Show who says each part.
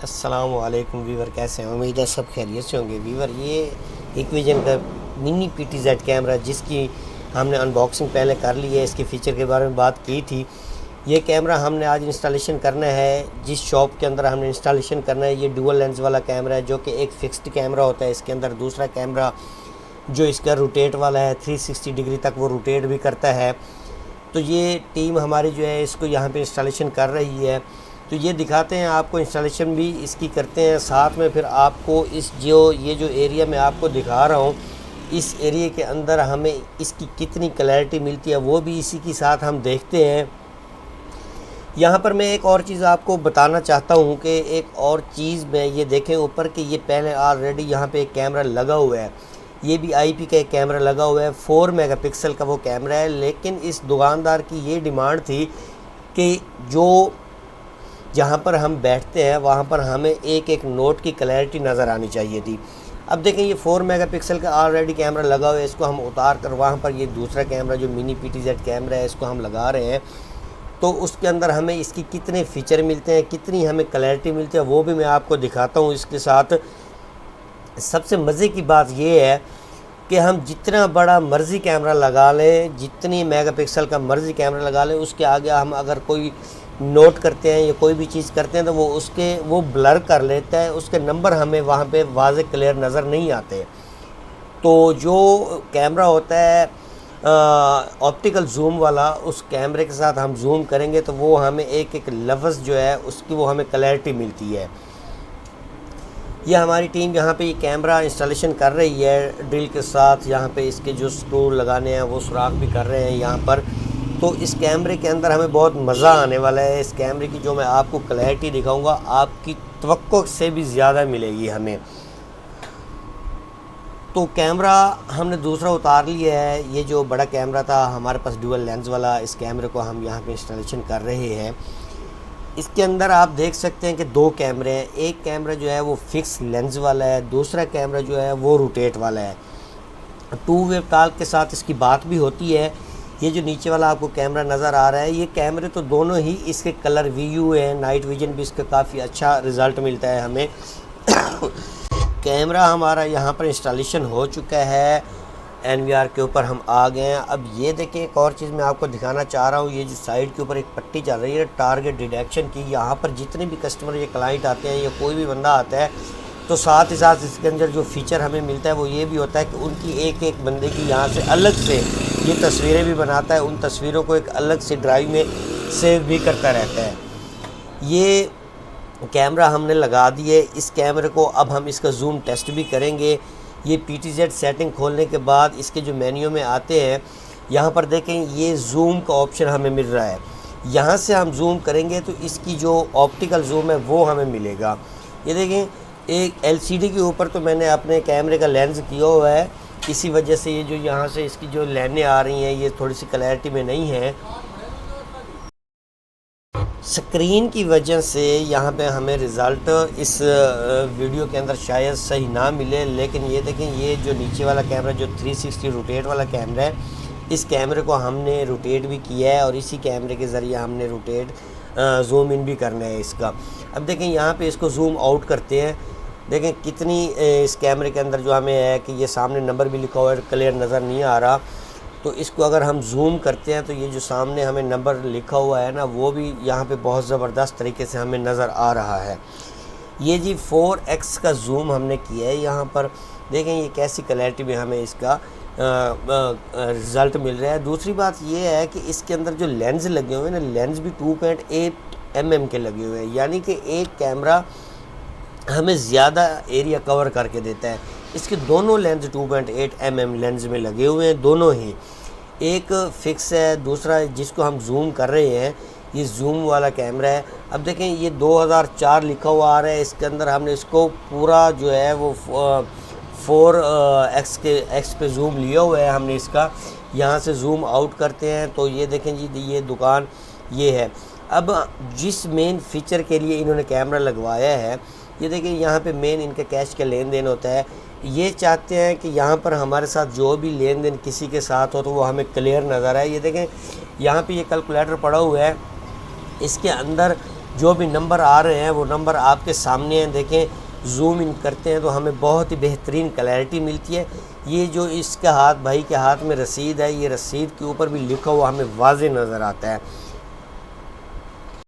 Speaker 1: अस्सलामुअलैकुम वीवर, कैसे हैं? उम्मीद है सब खैरियत से होंगे। वीवर, ये हिकविजन का मिनी PTZ कैमरा जिसकी हमने अनबॉक्सिंग पहले कर ली है, इसके फ़ीचर के बारे में बात की थी। ये कैमरा हमने आज इंस्टॉलेशन करना है। जिस शॉप के अंदर हमने इंस्टॉलेशन करना है, ये डुअल लेंस वाला कैमरा है, जो कि एक फ़िक्स्ड कैमरा होता है। इसके अंदर दूसरा कैमरा जो इसका रोटेट वाला है, 360 डिग्री तक वो रोटेट भी करता है। तो ये टीम हमारी जो है इसको यहाँ पे इंस्टॉलेशन कर रही है। तो ये दिखाते हैं आपको, इंस्टॉलेशन भी इसकी करते हैं साथ में। फिर आपको इस ये जो एरिया में आपको दिखा रहा हूँ, इस एरिया के अंदर हमें इसकी कितनी क्लैरिटी मिलती है वो भी इसी के साथ हम देखते हैं। यहाँ पर मैं एक और चीज़ आपको बताना चाहता हूँ कि एक और चीज़ में ये देखें ऊपर कि ये पहले ऑलरेडी यहाँ पे एक कैमरा लगा हुआ है। ये भी IP का एक कैमरा लगा हुआ है, 4 मेगापिक्सल का वो कैमरा है। लेकिन इस दुकानदार की ये डिमांड थी कि जो जहाँ पर हम बैठते हैं वहाँ पर हमें एक एक नोट की क्लैरिटी नज़र आनी चाहिए थी। अब देखें, ये 4 मेगापिक्सल का ऑलरेडी कैमरा लगा हुआ है। इसको हम उतार कर वहाँ पर ये दूसरा कैमरा जो मिनी PTZ कैमरा है इसको हम लगा रहे हैं। तो उसके अंदर हमें इसकी कितने फ़ीचर मिलते हैं, कितनी हमें क्लैरिटी मिलती है, वो भी मैं आपको दिखाता हूँ। इसके साथ सबसे मज़े की बात ये है कि हम जितना बड़ा मर्ज़ी कैमरा लगा लें, जितनी मेगापिक्सल का मर्ज़ी कैमरा लगा लें, उसके आगे हम अगर कोई नोट करते हैं या कोई भी चीज़ करते हैं तो वो ब्लर कर लेता है। उसके नंबर हमें वहाँ पे वाज़े क्लियर नज़र नहीं आते। तो जो कैमरा होता है ऑप्टिकल जूम वाला, उस कैमरे के साथ हम जूम करेंगे तो वो हमें एक एक लफ्ज़ जो है उसकी वो हमें क्लैरिटी मिलती है। ये हमारी टीम यहाँ पे ये कैमरा इंस्टॉलेशन कर रही है ड्रिल के साथ। यहाँ पे इसके जो स्क्रू लगाने हैं वो सुराख भी कर रहे हैं यहाँ पर। तो इस कैमरे के अंदर हमें बहुत मज़ा आने वाला है। इस कैमरे की जो मैं आपको क्लैरिटी दिखाऊंगा, आपकी तवक्को से भी ज़्यादा मिलेगी हमें। तो कैमरा हमने दूसरा उतार लिया है। ये जो बड़ा कैमरा था हमारे पास डुअल लेंस वाला, इस कैमरे को हम यहाँ पे इंस्टॉलेशन कर रहे हैं। इसके अंदर आप देख सकते हैं कि 2 कैमरे हैं। एक कैमरा जो है वो फिक्स लेंस वाला है, दूसरा कैमरा जो है वो रोटेट वाला है। 2 वे टॉर्क के साथ इसकी बात भी होती है। ये जो नीचे वाला आपको कैमरा नज़र आ रहा है, ये कैमरे तो दोनों ही इसके कलर VU है, नाइट विजन भी इसका काफ़ी अच्छा रिज़ल्ट मिलता है हमें। कैमरा हमारा यहाँ पर इंस्टॉलेशन हो चुका है। NVR के ऊपर हम आ गए हैं। अब ये देखिए, एक और चीज़ मैं आपको दिखाना चाह रहा हूँ। ये जो साइड के ऊपर एक पट्टी चल रही है टारगेट डिटेक्शन की, यहाँ पर जितने भी कस्टमर या क्लाइंट आते हैं या कोई भी बंदा आता है तो साथ ही साथ इसके अंदर जो फ़ीचर हमें मिलता है वो ये भी होता है कि उनकी एक एक बंदे की यहाँ से अलग से ये तस्वीरें भी बनाता है। उन तस्वीरों को एक अलग से ड्राइव में सेव भी करता रहता है। ये कैमरा हमने लगा दिए। इस कैमरे को अब हम इसका जूम टेस्ट भी करेंगे। ये PTZ सेटिंग खोलने के बाद इसके जो मेन्यू में आते हैं, यहाँ पर देखें ये जूम का ऑप्शन हमें मिल रहा है। यहाँ से हम जूम करेंगे तो इसकी जो ऑप्टिकल जूम है वो हमें मिलेगा। ये देखें, एक LCD के ऊपर तो मैंने अपने कैमरे का लेंस किया हुआ है, इसी वजह से ये जो यहाँ से इसकी जो लाइनें आ रही हैं ये थोड़ी सी क्लैरिटी में नहीं है। स्क्रीन की वजह से यहाँ पे हमें रिज़ल्ट इस वीडियो के अंदर शायद सही ना मिले। लेकिन ये देखें, ये जो नीचे वाला कैमरा जो 360 रोटेट वाला कैमरा है, इस कैमरे को हमने रोटेट भी किया है और इसी कैमरे के ज़रिए हमने रोटेट जूम इन भी करना है इसका। अब देखें, यहाँ पे इसको जूम आउट करते हैं। देखें कितनी इस कैमरे के अंदर जो हमें है कि ये सामने नंबर भी लिखा हुआ है, क्लियर नज़र नहीं आ रहा। तो इसको अगर हम जूम करते हैं तो ये जो सामने हमें नंबर लिखा हुआ है ना, वो भी यहाँ पे बहुत ज़बरदस्त तरीके से हमें नज़र आ रहा है। ये जी 4x का जूम हमने किया है। यहाँ पर देखें ये कैसी क्लैरिटी में हमें इसका रिज़ल्ट मिल रहा है। दूसरी बात ये है कि इसके अंदर जो लेंस लगे हुए हैं ना, लेंस भी 2.8 mm के लगे हुए हैं, यानी कि एक कैमरा हमें ज़्यादा एरिया कवर करके देता है। इसके दोनों लेंस 2.8 mm लेंस में लगे हुए हैं, दोनों ही। एक फिक्स है, दूसरा जिसको हम जूम कर रहे हैं ये जूम वाला कैमरा है। अब देखें ये 2004 लिखा हुआ आ रहा है। इसके अंदर हमने इसको पूरा जो है वो 4x पे जूम लिया हुआ है हमने इसका। यहाँ से जूम आउट करते हैं तो ये देखें जी, ये दुकान ये है। अब जिस मेन फीचर के लिए इन्होंने कैमरा लगवाया है, ये देखिए यहाँ पे मेन इनका कैश का लेन देन होता है। ये चाहते हैं कि यहाँ पर हमारे साथ जो भी लेन देन किसी के साथ हो तो वो हमें क्लियर नज़र आए। ये देखें यहाँ पे ये कैलकुलेटर पड़ा हुआ है, इसके अंदर जो भी नंबर आ रहे हैं वो नंबर आपके सामने हैं। देखें, जूम इन करते हैं तो हमें बहुत ही बेहतरीन क्लैरिटी मिलती है। ये जो इसका हाथ, भाई के हाथ में रसीद है, ये रसीद के ऊपर भी लिखा हुआ हमें वाज़े नज़र आता है।